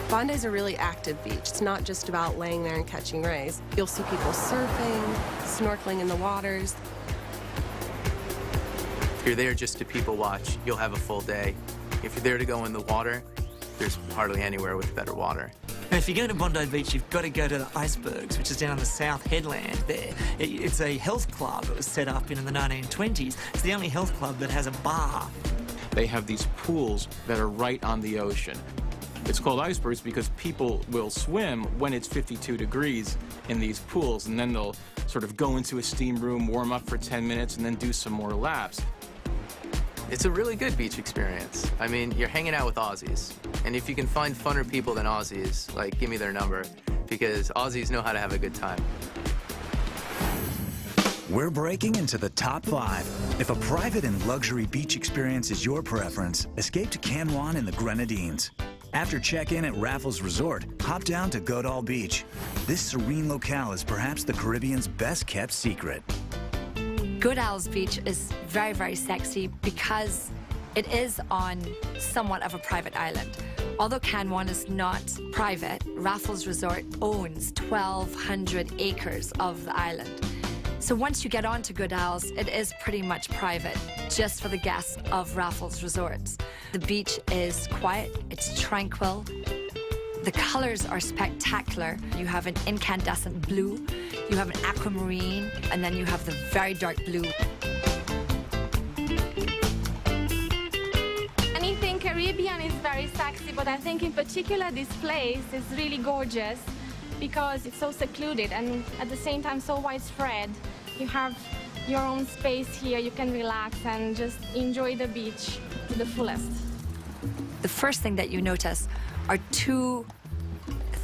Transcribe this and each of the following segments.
Bondi's a really active beach. It's not just about laying there and catching rays. You'll see people surfing, snorkeling in the waters. If you're there just to people watch, you'll have a full day. If you're there to go in the water, there's hardly anywhere with better water. And if you go to Bondi Beach, you've got to go to the icebergs, which is down the south headland there. It's a health club that was set up in the 1920s. It's the only health club that has a bar. They have these pools that are right on the ocean. It's called icebergs because people will swim when it's 52 degrees in these pools, and then they'll sort of go into a steam room, warm up for 10 minutes, and then do some more laps. It's a really good beach experience. I mean, you're hanging out with Aussies. And if you can find funner people than Aussies, like, give me their number, because Aussies know how to have a good time. We're breaking into the top 5. If a private and luxury beach experience is your preference, escape to Can Juan in the Grenadines. After check-in at Raffles Resort, hop down to Godall Beach. This serene locale is perhaps the Caribbean's best-kept secret. Godall's Beach is very, very sexy because it is on somewhat of a private island. Although Can Juan is not private, Raffles Resort owns 1,200 acres of the island. So once you get onto Godall's, it is pretty much private, just for the guests of Raffles Resorts. The beach is quiet, it's tranquil. The colors are spectacular. You have an incandescent blue, you have an aquamarine, and then you have the very dark blue. Anything Caribbean is very sexy, but I think in particular this place is really gorgeous because it's so secluded and at the same time so widespread. You have your own space here, you can relax and just enjoy the beach to the fullest. The first thing that you notice are 2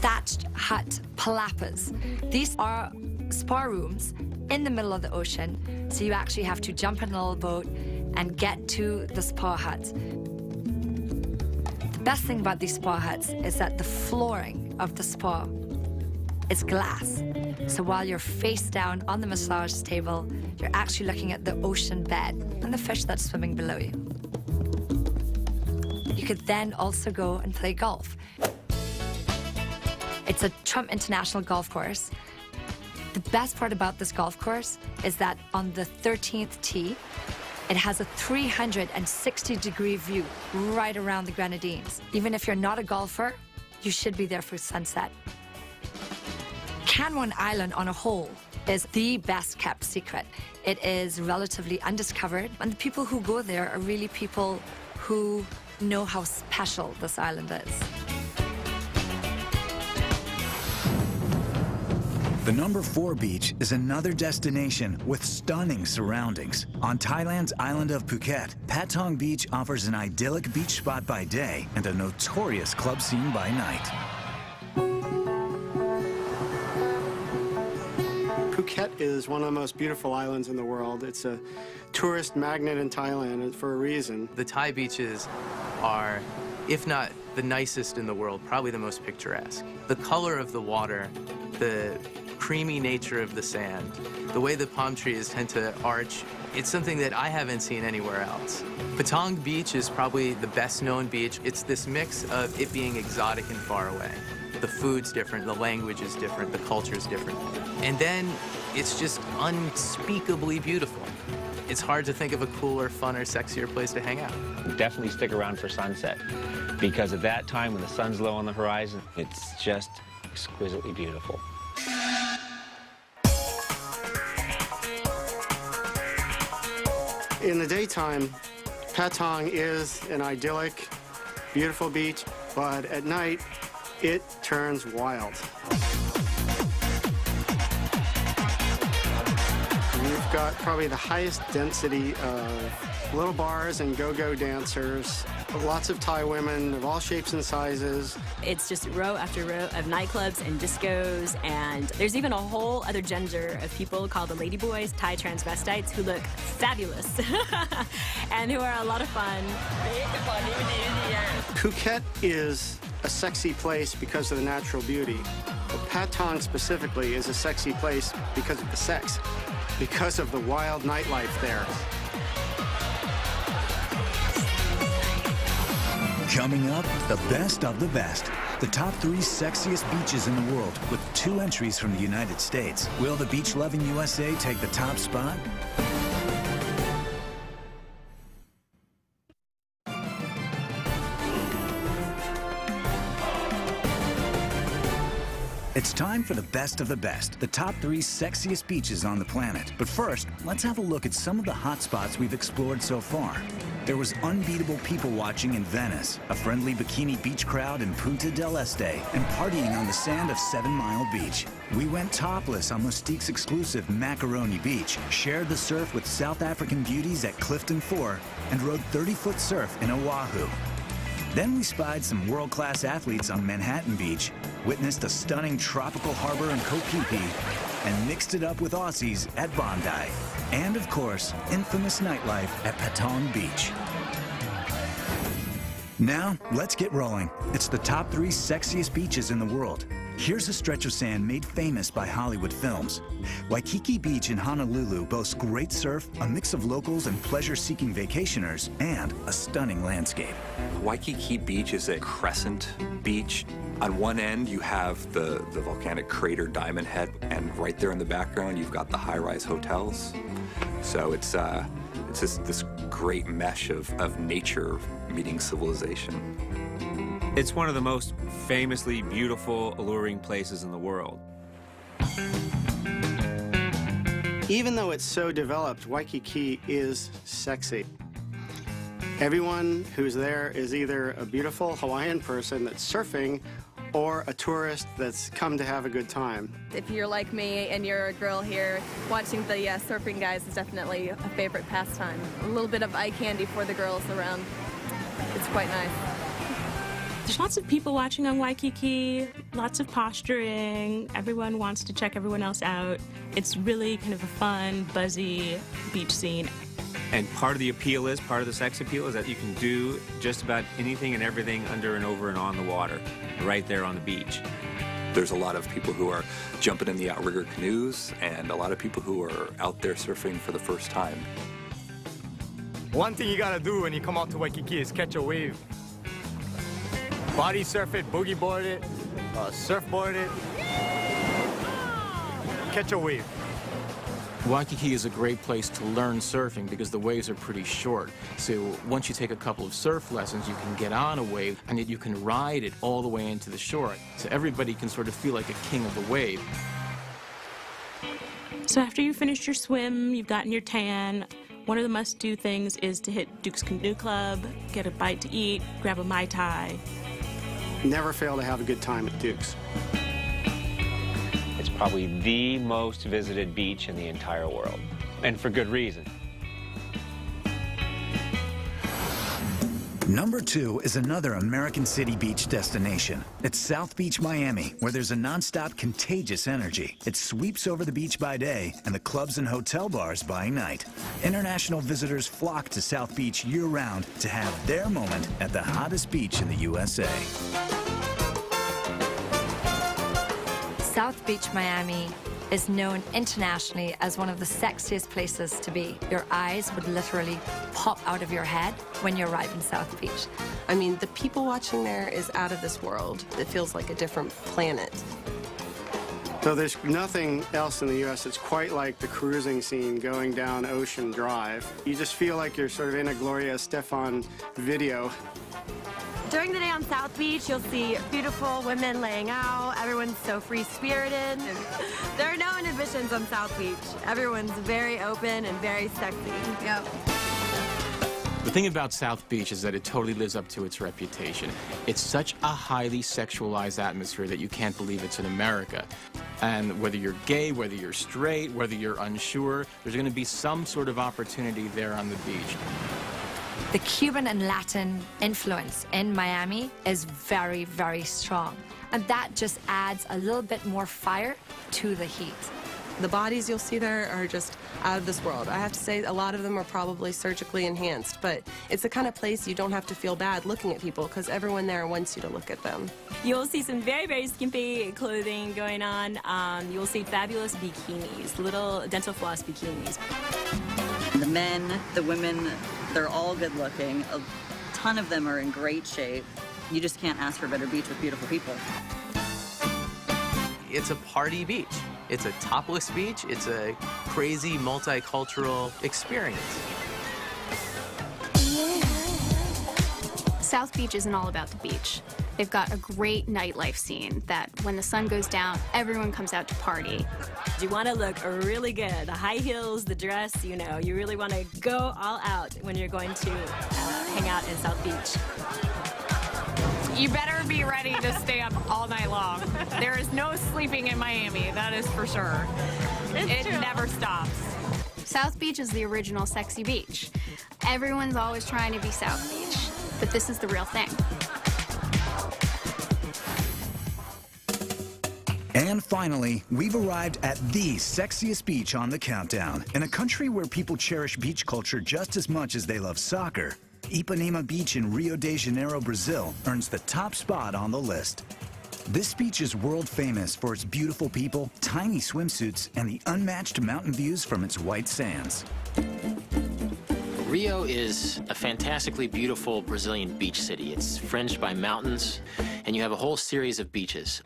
thatched hut palapas. These are spa rooms in the middle of the ocean, so you actually have to jump in a little boat and get to the spa hut. The best thing about these spa huts is that the flooring of the spa is glass. So while you're face down on the massage table, you're actually looking at the ocean bed and the fish that's swimming below you. You could then also go and play golf. It's a Trump International golf course. The best part about this golf course is that on the 13th tee, it has a 360-degree view right around the Grenadines. Even if you're not a golfer, you should be there for sunset. Can Juan Island on a whole is the best-kept secret. It is relatively undiscovered, and the people who go there are really people who know how special this island is. The number 4 beach is another destination with stunning surroundings. On Thailand's island of Phuket, Patong Beach offers an idyllic beach spot by day and a notorious club scene by night. Phuket is one of the most beautiful islands in the world. It's a tourist magnet in Thailand for a reason. The Thai beaches are, if not the nicest in the world, probably the most picturesque. The color of the water, the creamy nature of the sand, the way the palm trees tend to arch, it's something that I haven't seen anywhere else. Patong Beach is probably the best known beach. It's this mix of it being exotic and far away. The food's different, the language is different, the culture's different. And then it's just unspeakably beautiful. It's hard to think of a cooler, funner, sexier place to hang out. Definitely stick around for sunset, because at that time when the sun's low on the horizon, it's just exquisitely beautiful. In the daytime, Patong is an idyllic, beautiful beach, but at night, it turns wild. We've got probably the highest density of little bars and go-go dancers, lots of Thai women of all shapes and sizes. It's just row after row of nightclubs and discos, and there's even a whole other gender of people called the ladyboys, Thai transvestites, who look fabulous and who are a lot of fun. Phuket is a sexy place because of the natural beauty. But Patong specifically is a sexy place because of the sex, because of the wild nightlife there. Coming up, the best of the best. The top 3 sexiest beaches in the world, with 2 entries from the United States. Will the beach-loving USA take the top spot? It's time for the best of the best, the top 3 sexiest beaches on the planet. But first, let's have a look at some of the hot spots we've explored so far. There was unbeatable people watching in Venice, a friendly bikini beach crowd in Punta del Este, and partying on the sand of 7 Mile Beach. We went topless on Mustique's exclusive Macaroni Beach, shared the surf with South African beauties at Clifton 4, and rode 30-foot surf in Oahu. Then we spied some world-class athletes on Manhattan Beach, witnessed a stunning tropical harbor in Koh Phi Phi, and mixed it up with Aussies at Bondi. And, of course, infamous nightlife at Patong Beach. Now, let's get rolling. It's the top 3 sexiest beaches in the world. Here's a stretch of sand made famous by Hollywood films. Waikiki Beach in Honolulu boasts great surf, a mix of locals and pleasure-seeking vacationers, and a stunning landscape. Waikiki Beach is a crescent beach. On one end, you have the volcanic crater Diamond Head, and right there in the background, you've got the high-rise hotels. So it's just this great mesh of nature meeting civilization. It's one of the most famously beautiful, alluring places in the world. Even though it's so developed, Waikiki is sexy. Everyone who's there is either a beautiful Hawaiian person that's surfing or a tourist that's come to have a good time. If you're like me and you're a girl here, watching the surfing guys is definitely a favorite pastime. A little bit of eye candy for the girls around. It's quite nice. There's lots of people watching on Waikiki, lots of posturing. Everyone wants to check everyone else out. It's really kind of a fun, buzzy beach scene. And part of the sex appeal is that you can do just about anything and everything under and over and on the water, right there on the beach. There's a lot of people who are jumping in the outrigger canoes and a lot of people who are out there surfing for the first time. One thing you gotta do when you come out to Waikiki is catch a wave. Body surf it, boogie board it, surfboard it. Catch a wave. Waikiki is a great place to learn surfing because the waves are pretty short. So once you take a couple of surf lessons, you can get on a wave and you can ride it all the way into the shore. So everybody can sort of feel like a king of the wave. So after you finished your swim, you've gotten your tan, one of the must-do things is to hit Duke's Canoe Club, get a bite to eat, grab a Mai Tai. Never fail to have a good time at Duke's. It's probably the most visited beach in the entire world, and for good reason. Number 2 is another American City beach destination. It's South Beach, Miami, where there's a nonstop contagious energy. It sweeps over the beach by day and the clubs and hotel bars by night. International visitors flock to South Beach year-round to have their moment at the hottest beach in the USA. South Beach, Miami is known internationally as one of the sexiest places to be. Your eyes would literally pop out of your head when you arrive in South Beach. I mean, the people watching there is out of this world. It feels like a different planet. So there's nothing else in the U.S. that's quite like the cruising scene going down Ocean Drive. You just feel like you're sort of in a Gloria Estefan video. During the day on South Beach, you'll see beautiful women laying out. Everyone's so free-spirited. There are no inhibitions on South Beach. Everyone's very open and very sexy. Yep. The thing about South Beach is that it totally lives up to its reputation. It's such a highly sexualized atmosphere that you can't believe it's in America. And whether you're gay, whether you're straight, whether you're unsure, there's going to be some sort of opportunity there on the beach. The Cuban and Latin influence in Miami is very, very strong. And that just adds a little bit more fire to the heat. The bodies you'll see there are just out of this world. I have to say a lot of them are probably surgically enhanced, but it's the kind of place you don't have to feel bad looking at people because everyone there wants you to look at them. You'll see some very, very skimpy clothing going on. You'll see fabulous bikinis, little dental floss bikinis. The men, the women, they're all good looking. A ton of them are in great shape. You just can't ask for a better beach with beautiful people. It's a party beach. It's a topless beach. It's a crazy multicultural experience. South Beach isn't all about the beach. They've got a great nightlife scene that when the sun goes down, everyone comes out to party. You want to look really good. The high heels, the dress, you know, you really want to go all out when you're going to hang out in South Beach. You better be ready to stay up all night long. There is no sleeping in Miami, that is for sure. It never stops. South Beach is the original sexy beach. Everyone's always trying to be South Beach, but this is the real thing. And finally, we've arrived at the sexiest beach on the countdown. In a country where people cherish beach culture just as much as they love soccer, Ipanema Beach in Rio de Janeiro, Brazil, earns the top spot on the list. This beach is world famous for its beautiful people, tiny swimsuits, and the unmatched mountain views from its white sands. Rio is a fantastically beautiful Brazilian beach city. It's fringed by mountains, and you have a whole series of beaches.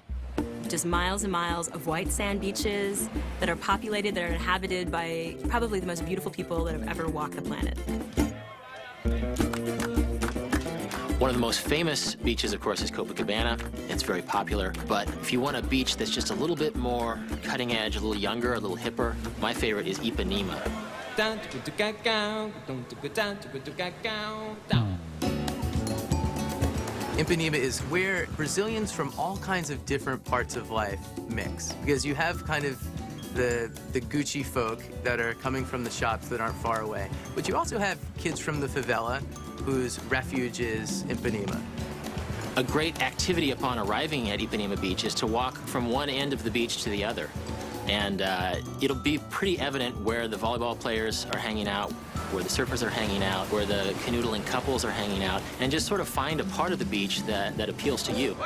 Just miles and miles of white sand beaches that are populated, that are inhabited by probably the most beautiful people that have ever walked the planet. One of the most famous beaches, of course, is Copacabana. It's very popular, but if you want a beach that's just a little bit more cutting edge, a little younger, a little hipper, my favorite is Ipanema. Ipanema is where Brazilians from all kinds of different parts of life mix, because you have kind of the Gucci folk that are coming from the shops that aren't far away, but you also have kids from the favela whose refuge is Ipanema. A great activity upon arriving at Ipanema Beach is to walk from one end of the beach to the other. And it'll be pretty evident where the volleyball players are hanging out, where the surfers are hanging out, where the canoodling couples are hanging out, and just sort of find a part of the beach that appeals to you.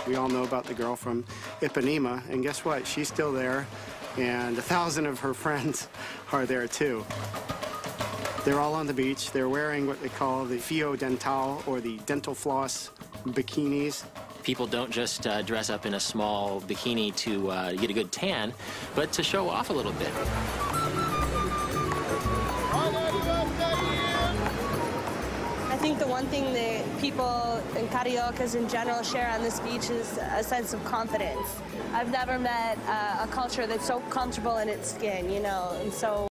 We all know about the girl from Ipanema, and guess what? She's still there, and 1,000 of her friends are there too. They're all on the beach. They're wearing what they call the fio dental, or the dental floss bikinis. People don't just dress up in a small bikini to get a good tan, but to show off a little bit. I think the one thing that people and cariocas in general share on this beach is a sense of confidence. I've never met a culture that's so comfortable in its skin, you know, and so